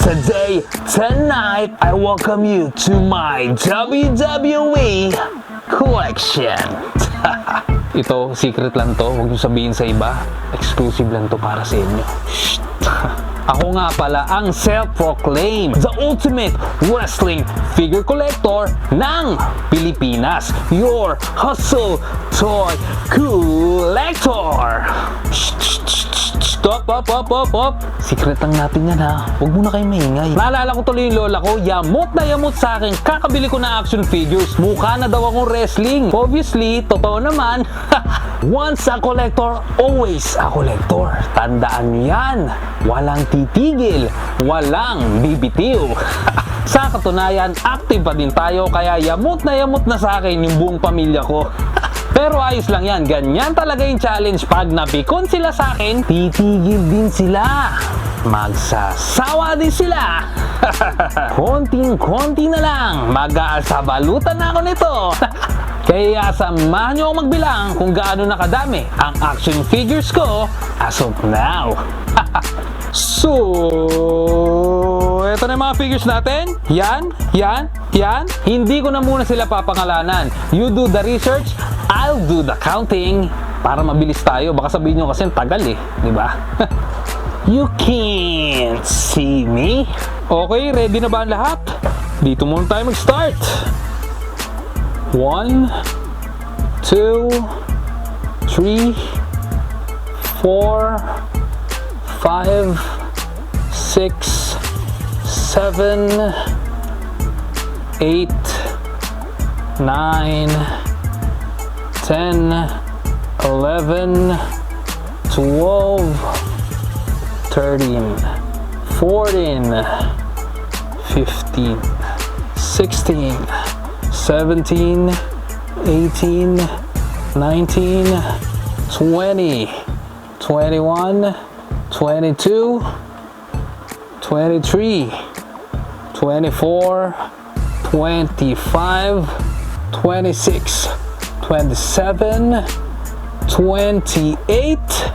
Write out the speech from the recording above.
Today, tonight, I welcome you to my WWE collection. Ito, secret lang to. Huwag niyo sabihin sa iba. Exclusive lang to para sa inyo. Shh. Ako nga pala ang self-proclaimed the ultimate wrestling figure collector ng Pilipinas. Your hustle toy collector. Stop, up. Secret lang natin yan ha. Huwag muna kayong maingay. Naalala ko tuloy yung lola ko, yamot na yamot sa akin. Kakabili ko na action figures. Mukha na daw akong wrestling. Obviously, totoo naman. Once a collector, always a collector. Tandaan nyo yan. Walang titigil. Walang bibitiw. Sa katunayan, active pa din tayo. Kaya yamot na sa akin yung buong pamilya ko. Pero ayos lang yan, ganyan talaga yung challenge. Pag napikon sila sa akin, titigil din sila. Magsasawa din sila. Konting-konti na lang, mag-aasabalutan na ako nito. Kaya samahan nyo akong magbilang kung gaano nakadami ang action figures ko as of now. So, eto na yung mga figures natin. Yan. Hindi ko na muna sila papangalanan. You do the research, I'll do the counting. Para mabilis tayo. Baka sabihin nyo kasi tagal eh. Diba? You can't see me. Okay, ready na ba ang lahat? Dito muna tayo mag-start. 1, 2, 3, 4, 5, 6, 7, 8, 9, 10, 11, 12, 13, 14, 15, 16, 17, 18, 19, 20, 21, 22, 23, 24, 25, 26, 27, 28,